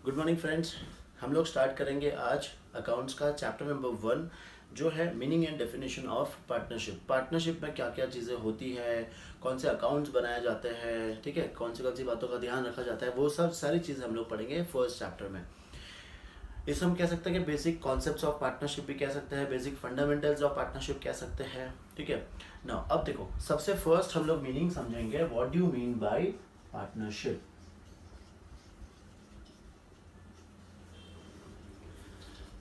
Good morning friends. हम लोग start करेंगे आज अकाउंट्स का चैप्टर नंबर 1 जो है meaning and definition of partnership. Partnership में क्या क्या चीज़ें होती है, कौन से अकाउंट्स बनाए जाते हैं, ठीक है, कौन सी बातों का ध्यान रखा जाता है, वो सब सारी चीज़ें हम लोग पढ़ेंगे फर्स्ट चैप्टर में। इस हम कह सकते हैं कि बेसिक कॉन्सेप्ट्स ऑफ पार्टनरशिप भी कह सकते हैं, बेसिक फंडामेंटल्स ऑफ पार्टनरशिप कह सकते हैं, ठीक है ना। अब देखो, सबसे फर्स्ट हम लोग मीनिंग समझेंगे, what do you mean by partnership.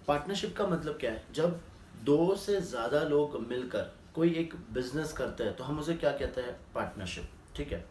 Partnership का मतलब क्या है? जब दो से ज़्यादा लोग मिलकर कोई एक बिजनेस करते हैं तो हम उसे क्या कहते हैं? पार्टनरशिप, ठीक है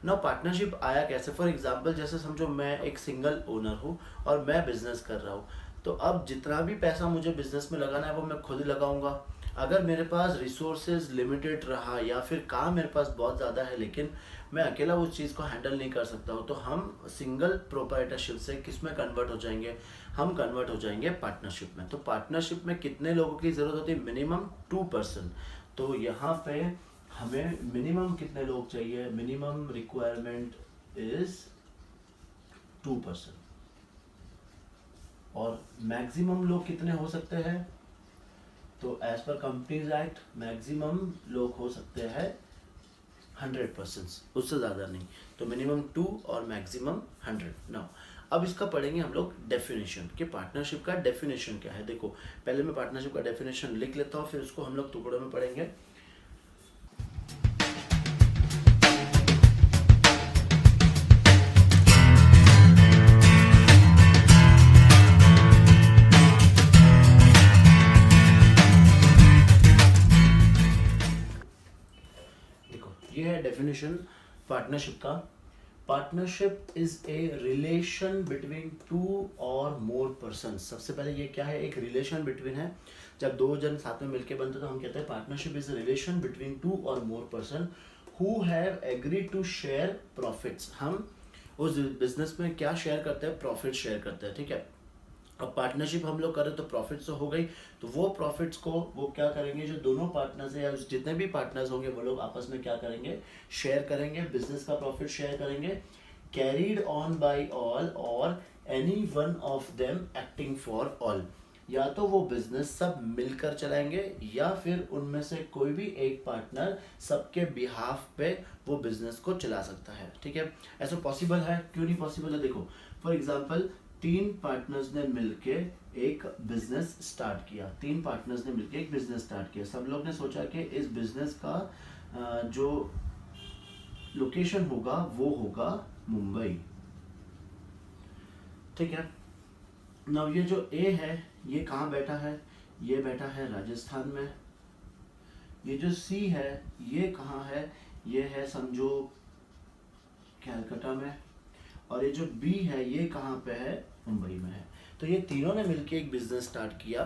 ना। पार्टनरशिप आया कैसे? फॉर एग्जांपल, जैसे समझो मैं एक सिंगल ओनर हूँ और मैं बिजनेस कर रहा हूँ, तो अब जितना भी पैसा मुझे बिजनेस में लगाना है वो मैं खुद ही लगाऊंगा। अगर मेरे पास रिसोर्सेज लिमिटेड रहा या फिर काम मेरे पास बहुत ज़्यादा है लेकिन मैं अकेला उस चीज़ को हैंडल नहीं कर सकता हूँ, तो हम सिंगल प्रोप्राइटरशिप से किस में कन्वर्ट हो जाएंगे? हम कन्वर्ट हो जाएंगे पार्टनरशिप में। तो पार्टनरशिप में कितने लोगों की ज़रूरत होती है? मिनिमम 2%। तो यहाँ पे हमें मिनिमम कितने लोग चाहिए? Minimum requirement is 2%। और मैक्सिमम लोग कितने हो सकते हैं? तो as per companies act maximum लोग हो सकते हैं 100%, उससे ज़्यादा नहीं। तो मिनिमम 2 और मैक्सिमम 100। नाउ अब इसका पढ़ेंगे हम लोग डेफिनेशन कि पार्टनरशिप का डेफिनेशन क्या है। देखो, पहले मैं पार्टनरशिप का डेफिनेशन लिख लेता हूँ, फिर उसको हम लोग टुकड़ों में पढ़ेंगे। देखो, ये है डेफिनेशन पार्टनरशिप का। Partnership is a relation between two और मोर पर्सन। सबसे पहले ये क्या है? एक रिलेशन बिटवीन है। जब दो जन साथ में मिलके बनते तो हम कहते हैं partnership is a relation between two और more person who have agreed to share profits. हम उस बिजनेस में क्या शेयर करते हैं? प्रॉफिट शेयर करते हैं, ठीक है। अब पार्टनरशिप हम लोग करें तो प्रॉफिट्स तो हो गई, तो वो प्रॉफिट्स को वो क्या करेंगे? जो दोनों पार्टनर्स है या जितने भी पार्टनर्स होंगे वो लोग आपस में क्या करेंगे? शेयर करेंगे, बिजनेस का प्रॉफिट शेयर करेंगे। कैरीड ऑन बाय ऑल और any one of them acting for all. या तो वो बिजनेस सब मिलकर चलाएंगे या फिर उनमें से कोई भी एक पार्टनर सबके बिहाफ पे वो बिजनेस को चला सकता है, ठीक है। ऐसा पॉसिबल है? क्यों नहीं पॉसिबल है? देखो, फॉर एग्जाम्पल, तीन पार्टनर्स ने मिलके एक बिजनेस स्टार्ट किया। तीन पार्टनर्स ने मिलके एक बिजनेस स्टार्ट किया। सब लोग ने सोचा कि इस बिजनेस का जो लोकेशन होगा वो होगा मुंबई, ठीक है। नाउ ये जो ए है ये कहाँ बैठा है? ये बैठा है राजस्थान में। ये जो सी है ये कहाँ है? ये है समझो कैलकाटा में। और ये जो बी है ये कहाँ पे है? मुंबई में है। तो ये तीनों ने मिलके एक बिजनेस स्टार्ट किया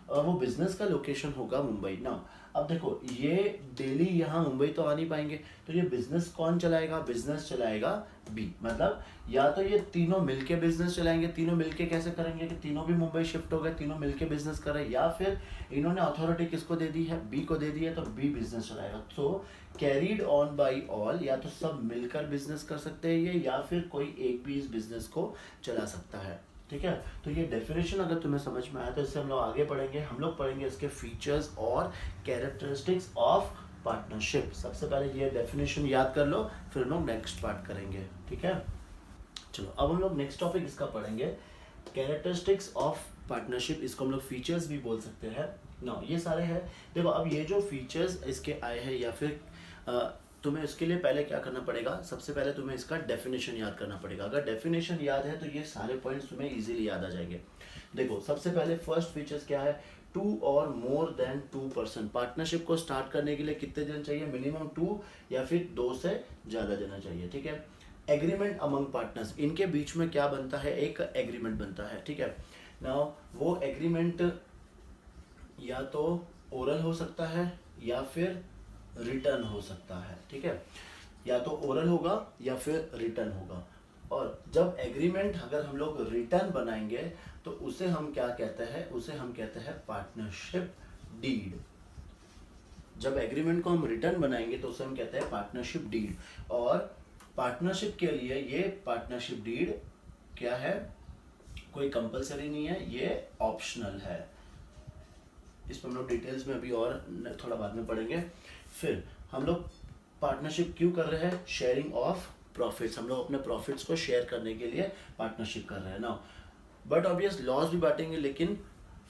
और वो बिजनेस का लोकेशन होगा मुंबई ना। अब देखो, ये डेली यहाँ मुंबई तो आ नहीं पाएंगे, तो ये बिजनेस कौन चलाएगा? बिजनेस चलाएगा बी। मतलब या तो ये तीनों मिलके बिजनेस चलाएंगे। तीनों मिलके कैसे करेंगे कि तीनों भी मुंबई शिफ्ट हो गए, तीनों मिलके बिजनेस कर रहे हैं, या फिर इन्होंने अथॉरिटी किसको दे दी है? बी को दे दी है, तो बी बिजनेस चलाएगा। तो कैरीड ऑन बाय ऑल, या तो सब मिलकर बिजनेस कर सकते हैं ये, या फिर कोई एक भी इस बिजनेस को चला सकता है, ठीक है। तो ये डेफिनेशन अगर तुम्हें समझ में आया तो इससे हम लोग आगे पढ़ेंगे। हम लोग पढ़ेंगे इसके फीचर्स और कैरेक्टरिस्टिक्स ऑफ पार्टनरशिप। सबसे पहले ये डेफिनेशन याद कर लो, फिर हम लोग नेक्स्ट पार्ट करेंगे, ठीक है। चलो, अब हम लोग नेक्स्ट टॉपिक इसका पढ़ेंगे, कैरेक्टरिस्टिक्स ऑफ पार्टनरशिप। इसको हम लोग फीचर्स भी बोल सकते हैं ना। ये सारे हैं। देखो, अब ये जो फीचर्स इसके आए हैं या फिर तुम्हें इसके लिए पहले क्या करना पड़ेगा? सबसे पहले तुम्हें इसका डेफिनेशन याद करना पड़ेगा। अगर डेफिनेशन याद है तो ये सारे पॉइंट्स तुम्हें इजीली याद आ जाएंगे। देखो, सबसे पहले फर्स्ट फीचर्स क्या है? 2 और मोर देन 2%। पार्टनरशिप को स्टार्ट करने के लिए कितने जन चाहिए? मिनिमम 2 या फिर 2 से ज़्यादा जन चाहिए, ठीक है। एग्रीमेंट अमंग पार्टनर्स, इनके बीच में क्या बनता है? एक एग्रीमेंट बनता है, ठीक है। नाउ वो एग्रीमेंट या तो ओरल हो सकता है या फिर रिटर्न हो सकता है, ठीक है। या तो ओरल होगा या फिर रिटर्न होगा। और जब एग्रीमेंट अगर हम लोग रिटर्न बनाएंगे तो उसे हम क्या कहते हैं? उसे हम कहते हैं पार्टनरशिप डीड। जब एग्रीमेंट को हम रिटर्न बनाएंगे तो उसे हम कहते हैं पार्टनरशिप डीड। और पार्टनरशिप के लिए ये पार्टनरशिप डीड क्या है? कोई कंपलसरी नहीं है, ये ऑप्शनल है। इसमें हम लोग डिटेल्स में अभी और थोड़ा बाद में पढ़ेंगे। फिर हम लोग पार्टनरशिप क्यों कर रहे हैं? शेयरिंग ऑफ प्रॉफिट्स, हम लोग अपने प्रॉफिट्स को शेयर करने के लिए पार्टनरशिप कर रहे हैं ना। बट ऑब्वियस लॉस भी बांटेंगे, लेकिन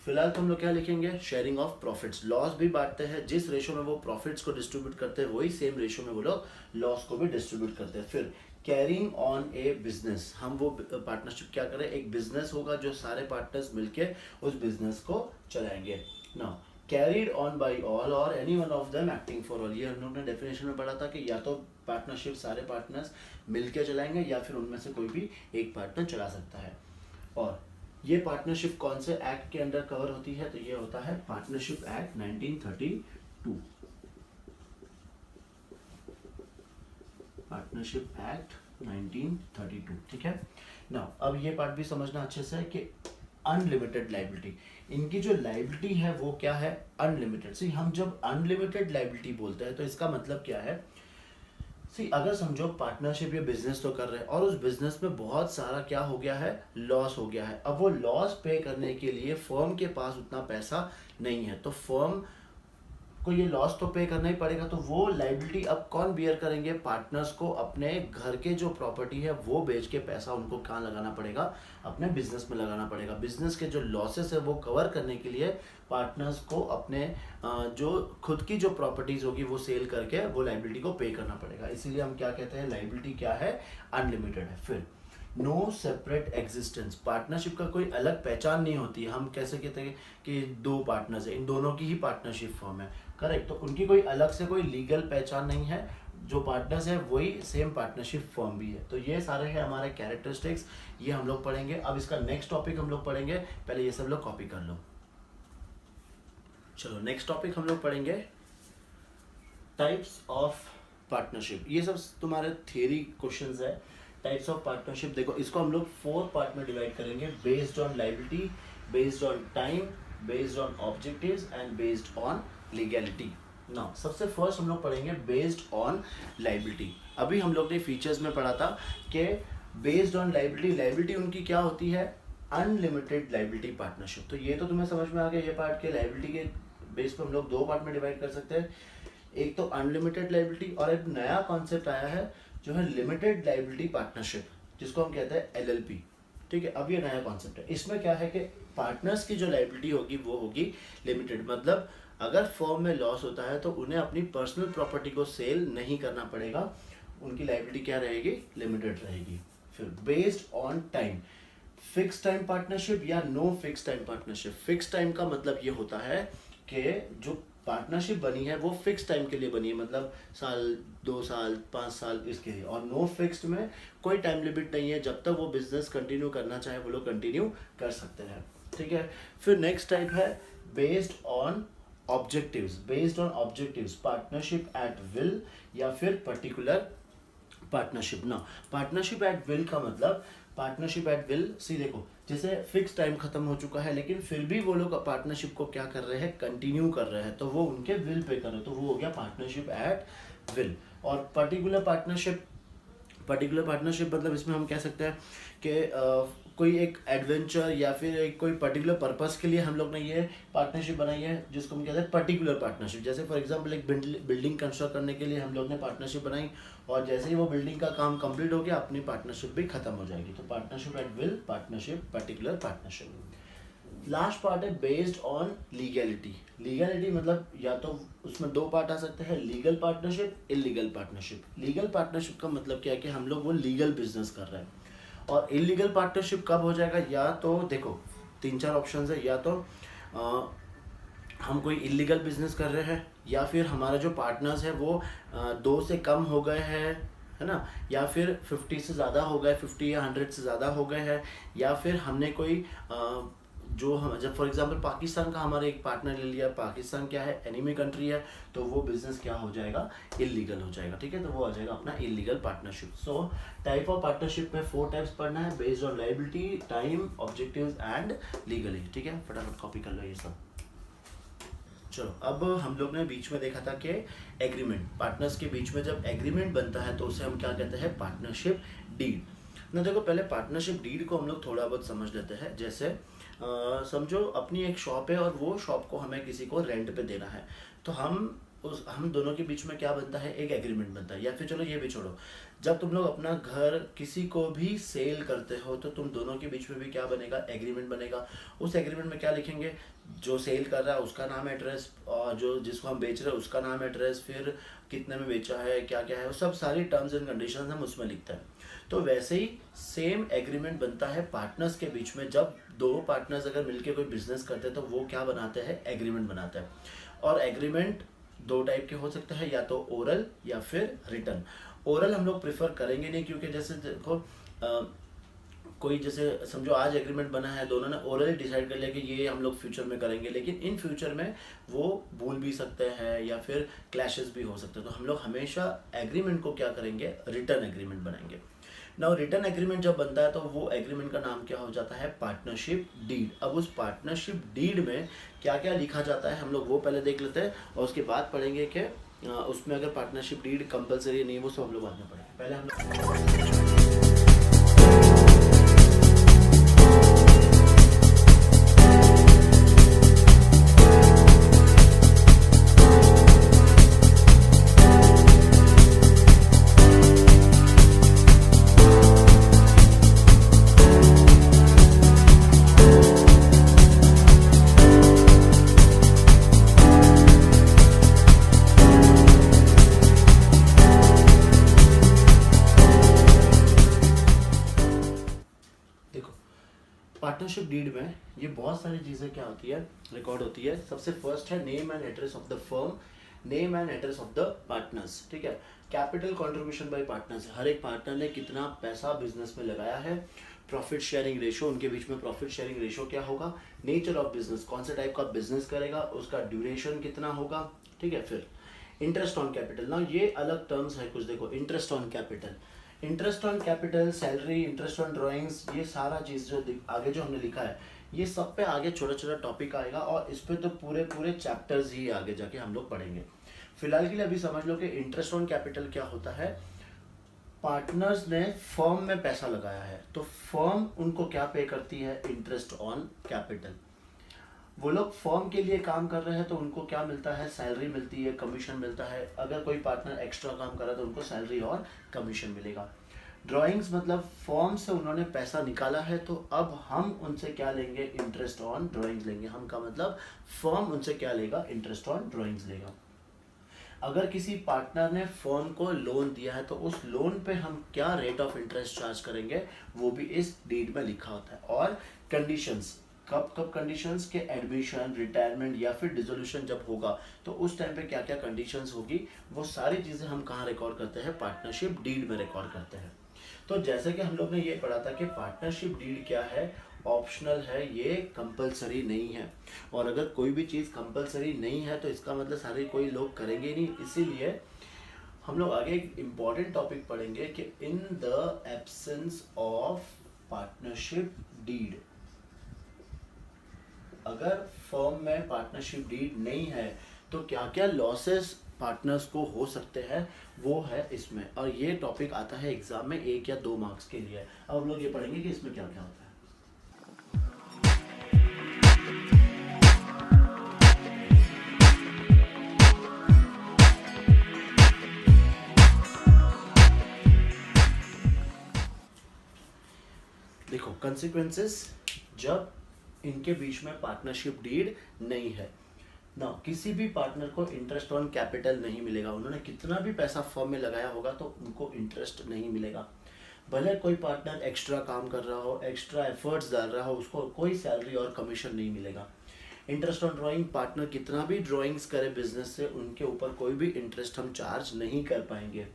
फिलहाल तो हम लोग क्या लिखेंगे? Sharing of profits. लॉस भी बांटते हैं, जिस रेशो में वो प्रॉफिट्स को डिस्ट्रीब्यूट करते हैं वही सेम रेशो में वो लोग लॉस को भी डिस्ट्रीब्यूट करते हैं। फिर कैरिंग ऑन ए बिजनेस, हम वो पार्टनरशिप क्या करें? एक बिजनेस होगा जो सारे पार्टनर्स मिलके उस बिजनेस को चलाएंगे ना। कैरिड ऑन बाई ऑल और any one of them acting for all, ये हम लोग ने डेफिनेशन में पढ़ा था कि या तो पार्टनरशिप सारे पार्टनर्स मिलके चलाएंगे या फिर उनमें से कोई भी एक पार्टनर चला सकता है। और ये पार्टनरशिप कौन से एक्ट के अंडर कवर होती है? तो ये होता है पार्टनरशिप एक्ट 1932। पार्टनरशिप एक्ट 1932, ठीक है ना। अब ये पार्ट भी समझना अच्छे से है कि अनलिमिटेड लाइबिलिटी, इनकी जो लाइबिलिटी है वो क्या है? अनलिमिटेड। सी हम जब अनलिमिटेड लाइबिलिटी बोलते हैं तो इसका मतलब क्या है? सी अगर समझो पार्टनरशिप या बिजनेस तो कर रहे हैं और उस बिजनेस में बहुत सारा क्या हो गया है? लॉस हो गया है। अब वो लॉस पे करने के लिए फर्म के पास उतना पैसा नहीं है, तो फर्म को ये लॉस तो पे करना ही पड़ेगा। तो वो लाइबिलिटी अब कौन बियर करेंगे? पार्टनर्स को अपने घर के जो प्रॉपर्टी है वो बेच के पैसा उनको कहाँ लगाना पड़ेगा? अपने बिजनेस में लगाना पड़ेगा। बिजनेस के जो लॉसेस है वो कवर करने के लिए पार्टनर्स को अपने जो खुद की जो प्रॉपर्टीज होगी वो सेल करके वो लाइबिलिटी को पे करना पड़ेगा। इसीलिए हम क्या कहते हैं? लाइबिलिटी क्या है? अनलिमिटेड है। फिर नो सेपरेट एग्जिस्टेंस, पार्टनरशिप का कोई अलग पहचान नहीं होती है। हम कैसे कहते हैं कि दो पार्टनर्स है, इन दोनों की ही पार्टनरशिप फॉर्म है, करेक्ट। तो उनकी कोई अलग से कोई लीगल पहचान नहीं है, जो पार्टनर्स है वही सेम पार्टनरशिप फॉर्म भी है। तो ये सारे हैं हमारे कैरेक्टरिस्टिक्स, ये हम लोग पढ़ेंगे। अब इसका नेक्स्ट टॉपिक हम लोग पढ़ेंगे, पहले ये सब लोग कॉपी कर लो। चलो नेक्स्ट टॉपिक हम लोग पढ़ेंगे टाइप्स ऑफ पार्टनरशिप। ये सब तुम्हारे थियरी क्वेश्चंस है। टाइप्स ऑफ पार्टनरशिप देखो, इसको हम लोग 4 पार्ट में डिवाइड करेंगे, based on liability, based on time, based on objectives and based on legality. Now सबसे फर्स्ट हम लोग पढ़ेंगे बेस्ड ऑन लायबिलिटी। अभी हम लोग ने फीचर्स में पढ़ा था कि बेस्ड ऑन लायबिलिटी, लायबिलिटी उनकी क्या होती है? Unlimited liability partnership. तो ये तो तुम्हें समझ में आ गया, ये पार्ट के लायबिलिटी के बेस पे हम लोग 2 पार्ट में डिवाइड कर सकते हैं, एक तो अनलिमिटेड लायबिलिटी और एक नया कॉन्सेप्ट आया है जो है लिमिटेड लायबिलिटी पार्टनरशिप, जिसको हम कहते हैं LLP। ठीक है, अब ये नया कॉन्सेप्ट है। इसमें क्या है कि पार्टनर्स की जो लायबिलिटी होगी वो होगी लिमिटेड, मतलब अगर फर्म में लॉस होता है तो उन्हें अपनी पर्सनल प्रॉपर्टी को सेल नहीं करना पड़ेगा, उनकी लायबिलिटी क्या रहेगी? लिमिटेड रहेगी। फिर based on time, fix time partnership या no fix time partnership. Fix time का मतलब ये होता है कि जो पार्टनरशिप बनी है वो फिक्स टाइम के लिए बनी है, मतलब साल, 2 साल, 5 साल इसके लिए। और नो फिक्स्ड में कोई टाइम लिमिट नहीं है, जब तक वो बिजनेस कंटिन्यू करना चाहे वो लोग कंटिन्यू कर सकते हैं। ठीक है, फिर नेक्स्ट टाइप है based on objectives. Based on objectives, partnership at will या फिर पर्टिकुलर पार्टनरशिप। ना पार्टनरशिप एट विल का मतलब, पार्टनरशिप एट विल, सी देखो जैसे फिक्स टाइम खत्म हो चुका है लेकिन फिर भी वो लोग पार्टनरशिप को क्या कर रहे हैं? कंटिन्यू कर रहे हैं, तो वो उनके विल पे कर रहे हैं, तो वो हो गया पार्टनरशिप एट विल। और पर्टिकुलर पार्टनरशिप, पर्टिकुलर पार्टनरशिप मतलब इसमें हम कह सकते हैं कि कोई एक एडवेंचर या फिर एक कोई पर्टिकुलर पर्पस के लिए हम लोग ने ये पार्टनरशिप बनाई है, जिसको हम कहते हैं पर्टिकुलर पार्टनरशिप। जैसे फॉर एग्जांपल एक बिल्डिंग कंस्ट्रक्ट करने के लिए हम लोग ने पार्टनरशिप बनाई और जैसे ही वो बिल्डिंग का काम कंप्लीट हो गया अपनी पार्टनरशिप भी खत्म हो जाएगी। तो partnership at will, partnership, particular partnership. Last part है बेस्ड ऑन लीगैलिटी। लीगैलिटी मतलब या तो उसमें 2 पार्ट आ सकते हैं, legal partnership, illegal partnership. Legal partnership का मतलब क्या है कि हम लोग वो लीगल बिजनेस कर रहे हैं। और इलीगल पार्टनरशिप कब हो जाएगा? या तो देखो 3-4 ऑप्शंस है, या तो हम कोई इलीगल बिजनेस कर रहे हैं, या फिर हमारा जो पार्टनर्स है वो 2 से कम हो गए हैं, है ना, या फिर 50 से ज़्यादा हो गए, 50 या 100 से ज़्यादा हो गए हैं, या फिर हमने कोई जो हम जब फॉर एग्जांपल पाकिस्तान का हमारे एक पार्टनर ले लिया, पाकिस्तान क्या है? एनिमी कंट्री है, तो वो बिजनेस क्या हो जाएगा? इलीगल हो जाएगा। ठीक है, तो वो आ जाएगा अपना illegal partnership. So type of partnership में 4 टाइप्स पढ़ना है, based on liability, time, objectives and legally. ठीक है, फटाफट कॉपी कर लो ये सब। चलो अब हम लोग ने बीच में देखा था कि एग्रीमेंट, पार्टनर्स के बीच में जब एग्रीमेंट बनता है तो उसे हम क्या कहते हैं? Partnership deed. ना देखो, पहले पार्टनरशिप डीड को हम लोग थोड़ा बहुत समझ लेते हैं। जैसे समझो अपनी एक शॉप है और वो शॉप को हमें किसी को रेंट पे देना है, तो हम दोनों के बीच में क्या बनता है, एक एग्रीमेंट बनता है। या फिर चलो ये भी छोड़ो, जब तुम लोग अपना घर किसी को भी सेल करते हो तो तुम दोनों के बीच में भी क्या बनेगा, एग्रीमेंट बनेगा। उस एग्रीमेंट में क्या लिखेंगे, जो सेल कर रहा है उसका नाम एड्रेस, और जो जिसको हम बेच रहे हैं उसका नाम एड्रेस, फिर कितने में बेचा है, क्या क्या है, वो सब सारी टर्म्स एंड कंडीशंस हम उसमें लिखते हैं। तो वैसे ही सेम एग्रीमेंट बनता है पार्टनर्स के बीच में। जब दो पार्टनर्स अगर मिलके कोई बिजनेस करते हैं तो वो क्या बनाते हैं, एग्रीमेंट बनाते हैं। और एग्रीमेंट दो टाइप के हो सकते हैं, या तो ओरल या फिर रिटर्न। ओरल हम लोग प्रेफर करेंगे नहीं, क्योंकि जैसे देखो कोई जैसे समझो आज एग्रीमेंट बना है, दोनों ने ओरली डिसाइड कर लिया कि ये हम लोग फ्यूचर में करेंगे, लेकिन इन फ्यूचर में वो भूल भी सकते हैं या फिर क्लैशेस भी हो सकते हैं। तो हम लोग हमेशा एग्रीमेंट को क्या करेंगे, रिटर्न एग्रीमेंट बनाएंगे। नाउ रिटर्न एग्रीमेंट जब बनता है तो वो एग्रीमेंट का नाम क्या हो जाता है, पार्टनरशिप डीड। अब उस पार्टनरशिप डीड में क्या क्या लिखा जाता है हम लोग वो पहले देख लेते हैं, और उसके बाद पढ़ेंगे कि उसमें अगर पार्टनरशिप डीड कंपलसरी नहीं, वो सब हम लोग बाद में पढ़ेंगे। पहले हम लोग पार्टनरशिप डीड में ये बहुत सारी चीज़ें क्या होती है, रिकॉर्ड होती है। सबसे फर्स्ट है name and address of the firm, name and address of the partners, ठीक है। कैपिटल कंट्रीब्यूशन बाय पार्टनर्स, हर एक पार्टनर ने कितना पैसा बिजनेस में लगाया है। प्रॉफिट शेयरिंग रेशो, उनके बीच में प्रॉफिट शेयरिंग रेशो क्या होगा। नेचर ऑफ बिजनेस, कौन से टाइप का बिजनेस करेगा, उसका ड्यूरेशन कितना होगा, ठीक है। फिर इंटरेस्ट ऑन कैपिटल, ना ये अलग टर्म्स है कुछ, देखो interest on capital, interest on capital, salary, interest on drawings, ये सारा चीज़ जो आगे जो हमने लिखा है, ये सब पे आगे छोटा छोटा टॉपिक आएगा, और इस पे तो पूरे पूरे चैप्टर्स ही आगे जाके हम लोग पढ़ेंगे। फिलहाल के लिए अभी समझ लो कि इंटरेस्ट ऑन कैपिटल क्या होता है। पार्टनर्स ने फर्म में पैसा लगाया है, तो फर्म उनको क्या पे करती है, इंटरेस्ट ऑन कैपिटल। वो लोग फर्म के लिए काम कर रहे हैं तो उनको क्या मिलता है, सैलरी मिलती है, कमीशन मिलता है। अगर कोई पार्टनर एक्स्ट्रा काम कर रहा है तो उनको सैलरी और कमीशन मिलेगा। ड्राइंग्स मतलब फर्म से उन्होंने पैसा निकाला है, तो अब हम उनसे क्या लेंगे, इंटरेस्ट ऑन ड्राइंग्स लेंगे। हम का मतलब फर्म उनसे क्या लेगा, इंटरेस्ट ऑन ड्राइंग्स लेगा। अगर किसी पार्टनर ने फर्म को लोन दिया है तो उस लोन पे हम क्या रेट ऑफ इंटरेस्ट चार्ज करेंगे, वो भी इस डीड में लिखा होता है। और कंडीशंस, कब कब कंडीशंस के, एडमिशन, रिटायरमेंट या फिर डिसोल्यूशन जब होगा तो उस टाइम पे क्या क्या कंडीशंस होगी, वो सारी चीज़ें हम कहाँ रिकॉर्ड करते हैं, पार्टनरशिप डीड में रिकॉर्ड करते हैं। तो जैसे कि हम लोग ने ये पढ़ा था कि पार्टनरशिप डीड क्या है, ऑप्शनल है, ये कंपलसरी नहीं है। और अगर कोई भी चीज़ कंपलसरी नहीं है तो इसका मतलब सारे कोई लोग करेंगे नहीं। इसीलिए हम लोग आगे एक इम्पॉर्टेंट टॉपिक पढ़ेंगे कि in the absence of partnership deed, अगर फर्म में पार्टनरशिप डीड नहीं है तो क्या क्या लॉसेस पार्टनर्स को हो सकते हैं, वो है इसमें। और ये टॉपिक आता है एग्जाम में 1 या 2 मार्क्स के लिए। अब हम लोग ये पढ़ेंगे कि इसमें क्या क्या होता है। देखो कंसिक्वेंसेस जब इनके बीच में पार्टनरशिप डीड नहीं है ना, किसी भी पार्टनर को इंटरेस्ट ऑन कैपिटल नहीं मिलेगा। उन्होंने कितना भी पैसा फर्म में लगाया होगा तो उनको इंटरेस्ट नहीं मिलेगा। भले कोई पार्टनर एक्स्ट्रा काम कर रहा हो, एक्स्ट्रा एफर्ट्स डाल रहा हो, उसको कोई सैलरी और कमीशन नहीं मिलेगा। इंटरेस्ट ऑन ड्राइंग, पार्टनर कितना भी ड्राइंग्स करे बिजनेस से, उनके ऊपर कोई भी इंटरेस्ट हम चार्ज नहीं कर पाएंगे।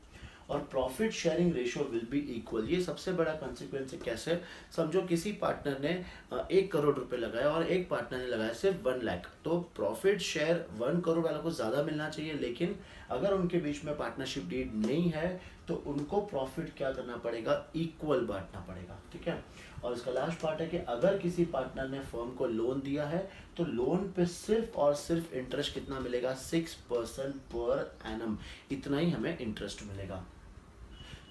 और profit sharing ratio will be equal, ये सबसे बड़ा कॉन्सिक्वेंस है। कैसे, समझो किसी पार्टनर ने 1 करोड़ रुपए लगाया और एक पार्टनर ने लगाया सिर्फ 1 लाख, तो प्रॉफिट शेयर 1 करोड़ वालों को ज़्यादा मिलना चाहिए। लेकिन अगर उनके बीच में पार्टनरशिप डीड नहीं है तो उनको प्रॉफिट क्या करना पड़ेगा, इक्वल बांटना पड़ेगा, ठीक है। और इसका लास्ट पार्ट है कि अगर किसी पार्टनर ने फर्म को लोन दिया है तो लोन पे सिर्फ और सिर्फ इंटरेस्ट कितना मिलेगा, 6% पर एनम, इतना ही हमें इंटरेस्ट मिलेगा।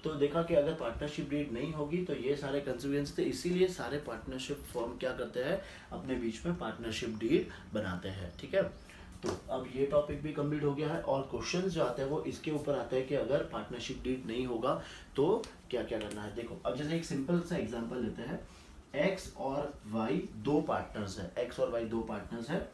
तो देखा कि अगर पार्टनरशिप डीड नहीं होगी तो ये सारे कंसिक्वेंस थे, इसीलिए सारे पार्टनरशिप फर्म क्या करते हैं, अपने बीच में पार्टनरशिप डीड बनाते हैं। ठीक है, तो अब ये टॉपिक भी कंप्लीट हो गया है और क्वेश्चन जो आते हैं वो इसके ऊपर आते हैं कि अगर पार्टनरशिप डीड नहीं होगा तो क्या क्या करना है। देखो अब जैसे एक सिंपल सा एग्जांपल लेते हैं, एक्स और वाई दो पार्टनर्स है, एक्स और वाई दो पार्टनर्स है,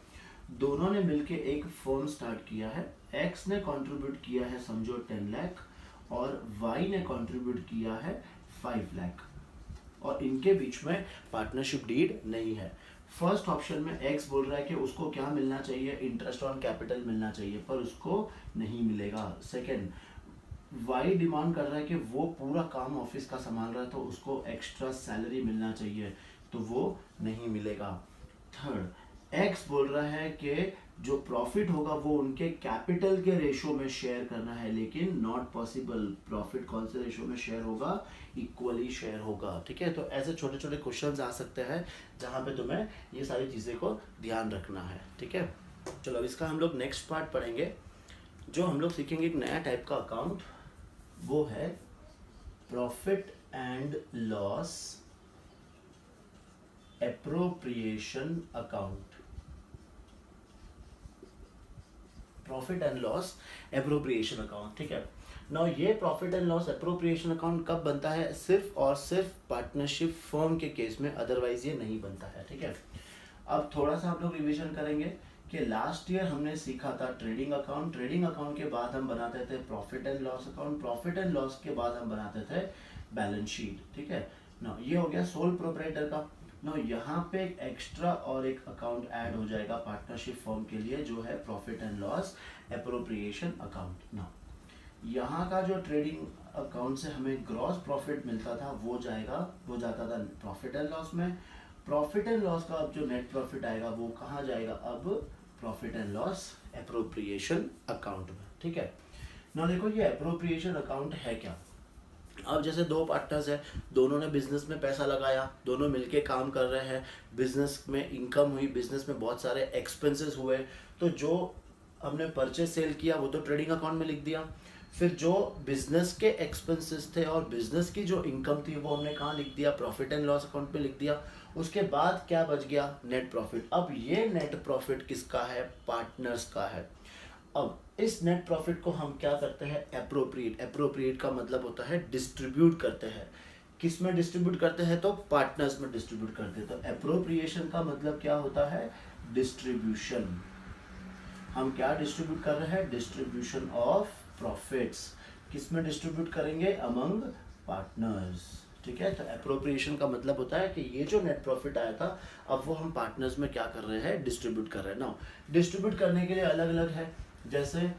दोनों ने मिलके एक फर्म स्टार्ट किया है। एक्स ने कंट्रीब्यूट किया है समझो 10 लाख और वाई ने कंट्रीब्यूट किया है 5 लाख और इनके बीच में पार्टनरशिप डीड नहीं है। फर्स्ट ऑप्शन में एक्स बोल रहा है कि उसको क्या मिलना चाहिए, इंटरेस्ट ऑन कैपिटल मिलना चाहिए, पर उसको नहीं मिलेगा। सेकंड, वाई डिमांड कर रहा है कि वो पूरा काम ऑफिस का संभाल रहा है तो उसको एक्स्ट्रा सैलरी मिलना चाहिए, तो वो नहीं मिलेगा। थर्ड, एक्स बोल रहा है कि जो प्रॉफिट होगा वो उनके कैपिटल के रेशो में शेयर करना है, लेकिन नॉट पॉसिबल। प्रॉफिट कौन से रेशो में शेयर होगा, इक्वली शेयर होगा। ठीक है, तो ऐसे छोटे छोटे क्वेश्चंस आ सकते हैं जहां पे तुम्हें ये सारी चीजें को ध्यान रखना है। ठीक है, चलो अब इसका हम लोग नेक्स्ट पार्ट पढ़ेंगे। जो हम लोग सीखेंगे एक नया टाइप का अकाउंट, वो है profit and loss appropriation account. Profit and loss appropriation account. ठीक है, नाउ ये profit and loss appropriation account कब बनता है, सिर्फ और सिर्फ पार्टनरशिप फर्म के केस में, अदरवाइज ये नहीं बनता है। ठीक है, अब थोड़ा सा हम लोग रिवीजन करेंगे कि लास्ट ईयर हमने सीखा था ट्रेडिंग अकाउंट, ट्रेडिंग अकाउंट के बाद हम बनाते थे profit and loss account, profit and loss के बाद हम बनाते थे बैलेंस शीट। ठीक है, ना ये हो गया सोल प्रोप्राइटर का। नो यहाँ पे एक एक्स्ट्रा और एक अकाउंट ऐड हो जाएगा पार्टनरशिप फर्म के लिए, जो है profit and loss appropriation account. ना यहाँ का जो ट्रेडिंग अकाउंट से हमें ग्रॉस प्रॉफिट मिलता था वो जाता था प्रॉफिट एंड लॉस में। प्रॉफिट एंड लॉस का अब जो नेट प्रॉफिट आएगा वो कहाँ जाएगा, अब profit and loss appropriation account में। ठीक है, ना देखो ये एप्रोप्रिएशन अकाउंट है क्या। अब जैसे दो पार्टनर्स है, दोनों ने बिजनेस में पैसा लगाया, दोनों मिलके काम कर रहे हैं, बिजनेस में इनकम हुई, बिजनेस में बहुत सारे एक्सपेंसेस हुए, तो जो हमने परचेज सेल किया वो तो ट्रेडिंग अकाउंट में लिख दिया, फिर जो बिजनेस के एक्सपेंसेस थे और बिजनेस की जो इनकम थी वो हमने कहाँ लिख दिया, प्रॉफिट एंड लॉस अकाउंट में लिख दिया। उसके बाद क्या बच गया, नेट प्रॉफिट। अब ये नेट प्रॉफिट किसका है, पार्टनर्स का है। अब इस नेट प्रॉफिट को हम क्या करते हैं, एप्रोप्रिएट। एप्रोप्रिएट का मतलब होता है डिस्ट्रीब्यूट करते हैं। किस में डिस्ट्रीब्यूट करते हैं, तो पार्टनर्स में डिस्ट्रीब्यूट करते हैं। तो एप्रोप्रिएशन का मतलब क्या होता है, डिस्ट्रीब्यूशन। हम क्या डिस्ट्रीब्यूट कर रहे हैं, डिस्ट्रीब्यूशन ऑफ प्रॉफिट्स। किस में डिस्ट्रीब्यूट करेंगे, अमंग पार्टनर्स। ठीक है, तो एप्रोप्रिएशन का मतलब होता है कि ये जो नेट प्रॉफिट आया था अब वो हम पार्टनर्स में क्या कर रहे हैं, डिस्ट्रीब्यूट कर रहे हैं। ना डिस्ट्रीब्यूट करने के लिए अलग अलग है, जैसे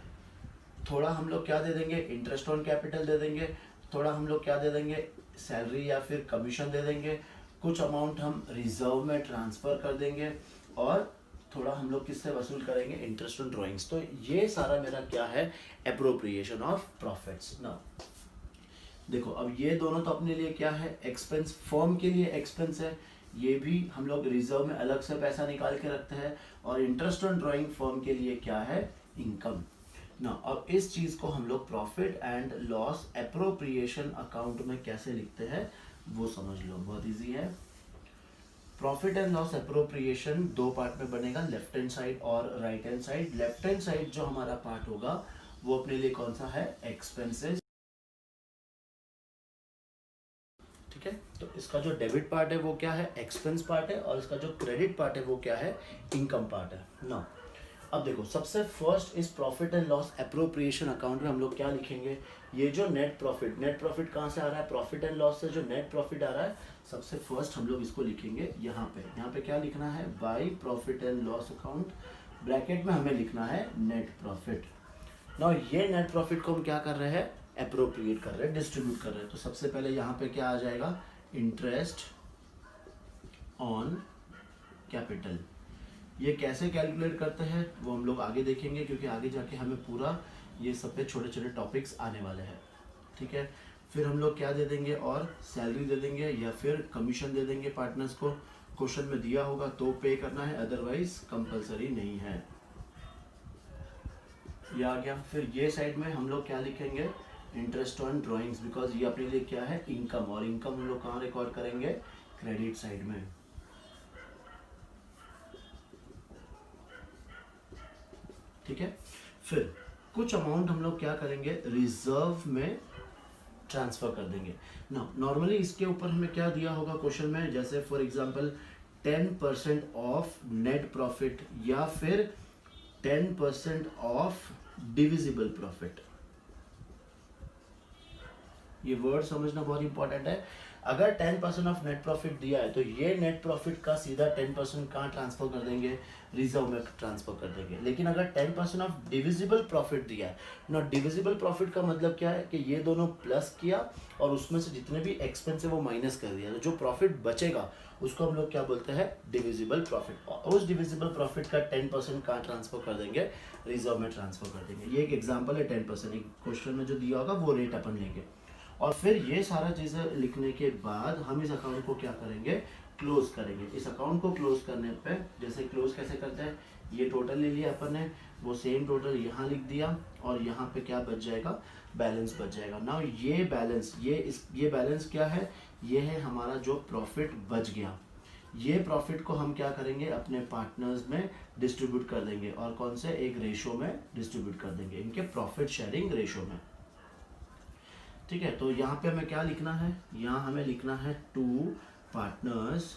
थोड़ा हम लोग क्या दे देंगे, इंटरेस्ट ऑन कैपिटल दे देंगे, थोड़ा हम लोग क्या दे देंगे, सैलरी या फिर कमीशन दे देंगे, कुछ अमाउंट हम रिजर्व में ट्रांसफर कर देंगे और थोड़ा हम लोग किससे वसूल करेंगे, इंटरेस्ट ऑन ड्रॉइंग्स। तो ये सारा मेरा क्या है, एप्रोप्रिएशन ऑफ प्रॉफिट्स। ना देखो अब ये दोनों तो अपने लिए क्या है, एक्सपेंस, फर्म के लिए एक्सपेंस है, ये भी हम लोग रिजर्व में अलग से पैसा निकाल के रखते हैं, और इंटरेस्ट ऑन ड्रॉइंग फर्म के लिए क्या है, इनकम। ना अब इस चीज को हम लोग profit and loss appropriation account में कैसे लिखते हैं वो समझ लो, बहुत इजी है। प्रॉफिट एंड लॉस एप्रोप्रिएशन दो पार्ट में बनेगा, लेफ्ट हैंड साइड और right hand side. Left hand side जो हमारा पार्ट होगा वो अपने लिए कौन सा है, एक्सपेंसेस। ठीक है, तो इसका जो डेबिट पार्ट है वो क्या है, एक्सपेंस पार्ट है, और इसका जो क्रेडिट पार्ट है वो क्या है, इनकम पार्ट है। ना अब देखो सबसे फर्स्ट इस profit and loss appropriation account में हम लोग क्या लिखेंगे, ये जो नेट प्रॉफिट कहाँ से आ रहा है, प्रॉफिट एंड लॉस से जो नेट प्रॉफिट आ रहा है, सबसे फर्स्ट हम लोग इसको लिखेंगे यहाँ पे क्या लिखना है, by profit and loss account, bracket में हमें लिखना है नेट प्रॉफिट। ना ये नेट प्रॉफिट को हम क्या कर रहे हैं, एप्रोप्रिएट कर रहे हैं, डिस्ट्रीब्यूट कर रहे हैं। तो सबसे पहले यहाँ पे क्या आ जाएगा, इंटरेस्ट ऑन कैपिटल। ये कैसे कैलकुलेट करते हैं वो हम लोग आगे देखेंगे, क्योंकि आगे जाके हमें पूरा ये सब पे छोटे छोटे टॉपिक्स आने वाले हैं। ठीक है, फिर हम लोग क्या दे देंगे, और सैलरी दे देंगे या फिर कमीशन दे देंगे पार्टनर्स को। क्वेश्चन में दिया होगा तो पे करना है, अदरवाइज कंपलसरी नहीं है। ये आ गया। फिर ये साइड में हम लोग क्या लिखेंगे, इंटरेस्ट ऑन ड्राइंग्स, बिकॉज ये अपने लिए क्या है, इनकम, और इनकम हम लोग कहाँ रिकॉर्ड करेंगे, क्रेडिट साइड में। ठीक है, फिर कुछ अमाउंट हम लोग क्या करेंगे, रिजर्व में ट्रांसफर कर देंगे ना। नॉर्मली इसके ऊपर हमें क्या दिया होगा क्वेश्चन में, जैसे for example 10% of net profit या फिर 10% ऑफ डिविजिबल प्रॉफिट। ये वर्ड समझना बहुत इंपॉर्टेंट है। अगर 10% ऑफ नेट प्रॉफिट दिया है तो ये नेट प्रॉफिट का सीधा 10% कहाँ ट्रांसफर कर देंगे, रिजर्व में ट्रांसफर कर देंगे। लेकिन अगर 10% ऑफ डिविजिबल प्रॉफिट दिया है ना, डिविजिबल प्रॉफिट का मतलब क्या है कि ये दोनों प्लस किया और उसमें से जितने भी एक्सपेंस है वो माइनस कर दिया, तो जो प्रॉफिट बचेगा उसको हम लोग क्या बोलते हैं, डिविजिबल प्रॉफिट। और उस डिविजिबल प्रॉफिट का 10% कहाँ ट्रांसफर कर देंगे, रिजर्व में ट्रांसफर कर देंगे। ये एक एग्जाम्पल है 10%, एक क्वेश्चन में जो दिया होगा वो रेट अपन लेंगे। और फिर ये सारा चीज़ें लिखने के बाद हम इस अकाउंट को क्या करेंगे, क्लोज करेंगे। इस अकाउंट को क्लोज करने पे जैसे क्लोज कैसे करते हैं, ये टोटल ले लिया अपन ने, वो सेम टोटल यहाँ लिख दिया और यहाँ पे क्या बच जाएगा, बैलेंस बच जाएगा। नाउ ये बैलेंस, ये बैलेंस क्या है, ये है हमारा जो प्रॉफिट बच गया। ये प्रॉफिट को हम क्या करेंगे, अपने पार्टनर्स में डिस्ट्रीब्यूट कर देंगे, और कौन से, एक रेशो में डिस्ट्रीब्यूट कर देंगे, इनके प्रॉफिट शेयरिंग रेशो में। ठीक है, तो यहाँ पे हमें क्या लिखना है, यहाँ हमें लिखना है टू पार्टनर्स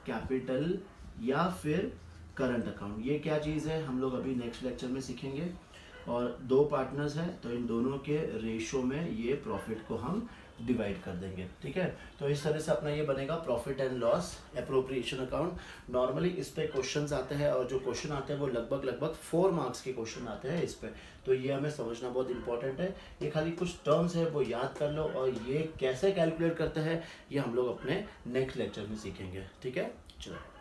कैपिटल या फिर करंट अकाउंट। ये क्या चीज़ है हम लोग अभी नेक्स्ट लेक्चर में सीखेंगे। और दो पार्टनर्स हैं तो इन दोनों के रेशो में ये प्रॉफिट को हम डिवाइड कर देंगे। ठीक है, तो इस तरह से अपना ये बनेगा profit and loss appropriation account. Normally इस पे क्वेश्चंस आते हैं, और जो क्वेश्चन आते हैं वो लगभग 4 मार्क्स के क्वेश्चन आते हैं इस पे, तो ये हमें समझना बहुत इंपॉर्टेंट है। ये खाली कुछ टर्म्स है वो याद कर लो, और ये कैसे कैलकुलेट करते हैं ये हम लोग अपने नेक्स्ट लेक्चर में सीखेंगे। ठीक है, चलो।